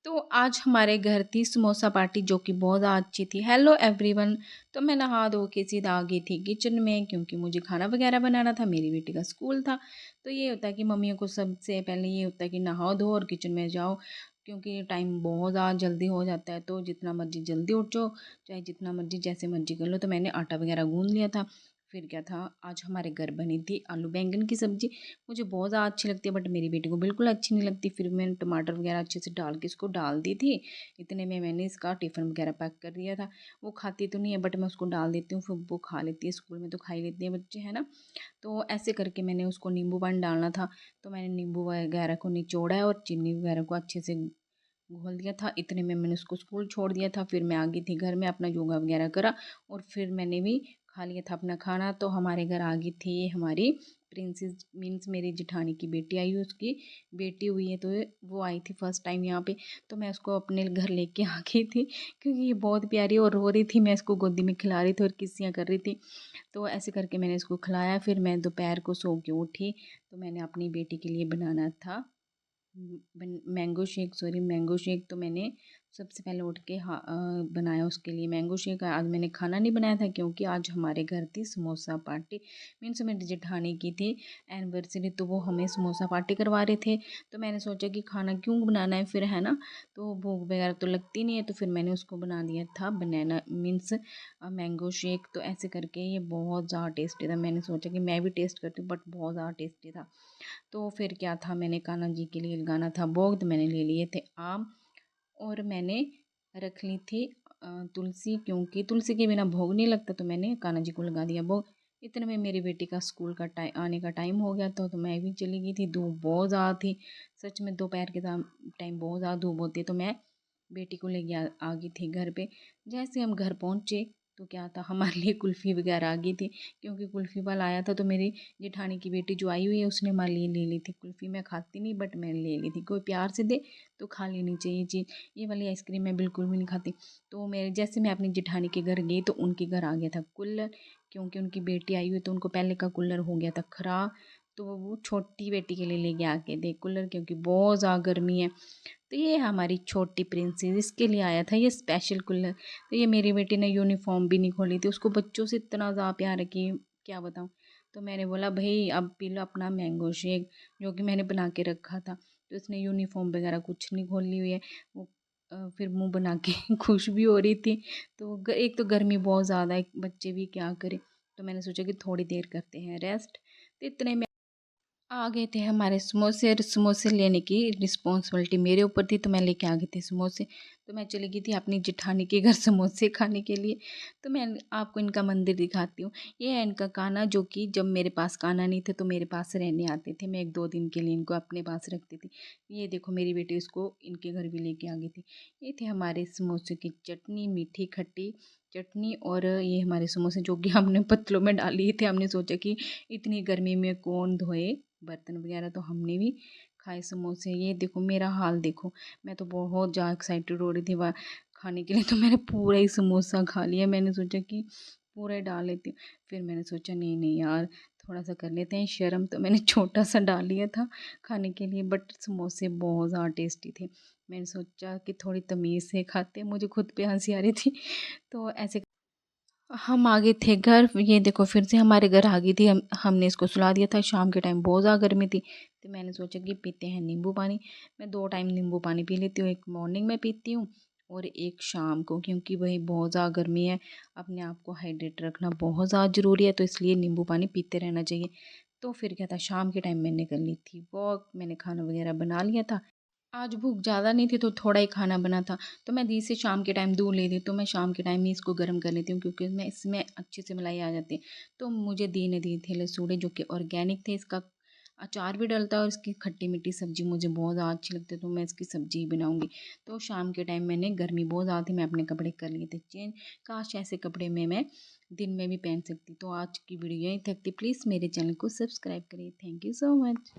तो आज हमारे घर थी समोसा पार्टी जो कि बहुत अच्छी थी। Hello everyone. तो मैं नहा धो के सीधा आ गई थी किचन में क्योंकि मुझे खाना वगैरह बनाना था, मेरी बेटी का स्कूल था। तो ये होता है कि मम्मियों को सबसे पहले ये होता है कि नहाओ धो और किचन में जाओ, क्योंकि टाइम बहुत ज़्यादा जल्दी हो जाता है। तो जितना मर्जी जल्दी उठ जाओ, चाहे जितना मर्जी जैसे मर्जी कर लो। तो मैंने आटा वगैरह गूंद लिया था। फिर क्या था, आज हमारे घर बनी थी आलू बैंगन की सब्ज़ी। मुझे बहुत ज़्यादा अच्छी लगती है बट मेरी बेटी को बिल्कुल अच्छी नहीं लगती। फिर मैंने टमाटर वगैरह अच्छे से डाल के इसको डाल दी थी। इतने में मैंने इसका टिफ़िन वगैरह पैक कर दिया था। वो खाती तो नहीं है बट मैं उसको डाल देती हूँ, फिर वो खा लेती है। स्कूल में तो खा ही लेते हैं बच्चे, है ना। तो ऐसे करके मैंने उसको नींबू पानी डालना था। तो मैंने नींबू वगैरह को निचोड़ा है और चीनी वगैरह को अच्छे से घोल दिया था। इतने में मैंने उसको स्कूल छोड़ दिया था। फिर मैं आ गई थी घर में, अपना योगा वगैरह करा और फिर मैंने भी खा लिया था अपना खाना। तो हमारे घर आ गई थी हमारी प्रिंसेस, मीन्स मेरी जिठानी की बेटी आई हुई, उसकी बेटी हुई है। तो वो आई थी फर्स्ट टाइम यहाँ पे। तो मैं उसको अपने घर लेके आ गई थी क्योंकि ये बहुत प्यारी और रो रही थी। मैं इसको गोदी में खिला रही थी और किस्सियाँ कर रही थी। तो ऐसे करके मैंने इसको खिलाया। फिर मैं दोपहर को सो के उठी तो मैंने अपनी बेटी के लिए बनाना था mango shake, sorry mango shake. तो मैंने सबसे पहले उठ के बनाया उसके लिए मैंगो शेक। आज मैंने खाना नहीं बनाया था क्योंकि आज हमारे घर थी समोसा पार्टी। मीन्स मेरी जेठानी की थी एनिवर्सरी, तो वो हमें समोसा पार्टी करवा रहे थे। तो मैंने सोचा कि खाना क्यों बनाना है फिर, है ना। तो भूख वगैरह तो लगती नहीं है, तो फिर मैंने उसको बना दिया था बनाना मीन्स मैंगो शेक। तो ऐसे करके ये बहुत ज़्यादा टेस्टी था। मैंने सोचा कि मैं भी टेस्ट करती हूँ बट बहुत ज़्यादा टेस्टी था। तो फिर क्या था, मैंने कान्हा जी के लिए लगाना था भोग। तो मैंने ले लिए थे आम और मैंने रख ली थी तुलसी, क्योंकि तुलसी के बिना भोग नहीं लगता। तो मैंने कान्हा जी को लगा दिया भोग। इतने में मेरी बेटी का स्कूल का टाइम आने का टाइम हो गया था। तो मैं भी चली गई थी। धूप बहुत ज़्यादा थी, सच में दोपहर के टाइम बहुत ज़्यादा धूप होती है। तो मैं बेटी को लेके आ गई थी घर पे। जैसे हम घर पहुँचे तो क्या था, हमारे लिए कुल्फ़ी वगैरह आ गई थी, क्योंकि कुल्फ़ी वाला आया था। तो मेरी जेठानी की बेटी जो आई हुई है उसने हमारे लिए ले ली थी कुल्फ़ी। मैं खाती नहीं बट मैंने ले ली थी। कोई प्यार से दे तो खा लेनी चाहिए चीज़। ये वाली आइसक्रीम मैं बिल्कुल भी नहीं खाती। तो मेरे जैसे मैं अपनी जेठानी के घर गई तो उनके घर आ गया था कूलर, क्योंकि उनकी बेटी आई हुई तो उनको पहले का कूलर हो गया था ख़राब। तो वो छोटी बेटी के लिए लेके आके दे कूलर, क्योंकि बहुत ज़्यादा गर्मी है। तो ये हमारी छोटी प्रिंसेस, इसके लिए आया था ये स्पेशल कूलर। तो ये मेरी बेटी ने यूनिफॉर्म भी नहीं खोली थी, उसको बच्चों से इतना ज़्यादा प्यार है कि क्या बताऊँ। तो मैंने बोला भाई अब पी लो अपना मैंगो शेक जो कि मैंने बना के रखा था। तो इसने यूनिफॉर्म वगैरह कुछ नहीं खोली हुई है। वो फिर मुंह बना के खुश भी हो रही थी। तो एक तो गर्मी बहुत ज़्यादा है, बच्चे भी क्या करें। तो मैंने सोचा कि थोड़ी देर करते हैं रेस्ट। तो इतने में आ गए थे हमारे समोसे, और समोसे लेने की रिस्पॉन्सिबिलिटी मेरे ऊपर थी। तो मैं लेके आ गई थी समोसे। तो मैं चली गई थी अपनी जेठानी के घर समोसे खाने के लिए। तो मैं आपको इनका मंदिर दिखाती हूँ। ये है इनका कान्हा, जो कि जब मेरे पास कान्हा नहीं थे तो मेरे पास रहने आते थे। मैं 1-2 दिन के लिए इनको अपने पास रखती थी। ये देखो मेरी बेटी इसको इनके घर भी लेके आ गई थी। ये थे हमारे समोसे की चटनी, मीठी खट्टी चटनी। और ये हमारे समोसे जो कि हमने पत्तलों में डाल लिए थे। हमने सोचा कि इतनी गर्मी में कौन धोए बर्तन वगैरह, तो हमने भी खाए समोसे। ये देखो मेरा हाल देखो, मैं तो बहुत ज़्यादा एक्साइटेड हो रही थी वह खाने के लिए। तो मैंने पूरा ही समोसा खा लिया। मैंने सोचा कि पूरा ही डाल लेती हूँ। फिर मैंने सोचा नहीं नहीं यार, थोड़ा सा कर लेते हैं शर्म। तो मैंने छोटा सा डाल लिया था खाने के लिए, बट समोसे बहुत ज़्यादा टेस्टी थे। मैंने सोचा कि थोड़ी तमीज़ से खाते, मुझे खुद पे हंसी आ रही थी। तो ऐसे हम आ गए थे घर। ये देखो फिर से हमारे घर आ गई थी। हमने इसको सुला दिया था। शाम के टाइम बहुत ज़्यादा गर्मी थी, तो मैंने सोचा कि पीते हैं नींबू पानी। मैं 2 टाइम नींबू पानी पी लेती हूँ, एक मॉर्निंग में पीती हूँ और एक शाम को, क्योंकि वही बहुत ज़्यादा गर्मी है। अपने आप को हाइड्रेट रखना बहुत ज़्यादा ज़रूरी है, तो इसलिए नींबू पानी पीते रहना चाहिए। तो फिर क्या था, शाम के टाइम मैंने कर ली थी वॉक। मैंने खाना वगैरह बना लिया था। आज भूख ज़्यादा नहीं थी तो थोड़ा ही खाना बना था। तो मैं दी से शाम के टाइम दूध लेती हूँ, तो मैं शाम के टाइम ही इसको गर्म कर लेती हूँ, क्योंकि मैं इसमें अच्छे से मलाई आ जाती है। तो मुझे दी ने दिए थे लसूड़े जो कि ऑर्गेनिक थे। इसका अचार भी डलता है और इसकी खट्टी मीठी सब्ज़ी मुझे बहुत ज़्यादा अच्छी लगती है, तो मैं इसकी सब्ज़ी ही बनाऊँगी। तो शाम के टाइम मैंने, गर्मी बहुत ज़्यादा थी, मैं अपने कपड़े कर लिए थे चेंज। काश ऐसे कपड़े में मैं दिन में भी पहन सकती। तो आज की वीडियो यहीं तक थी। प्लीज़ मेरे चैनल को सब्सक्राइब करिए। Thank you so much.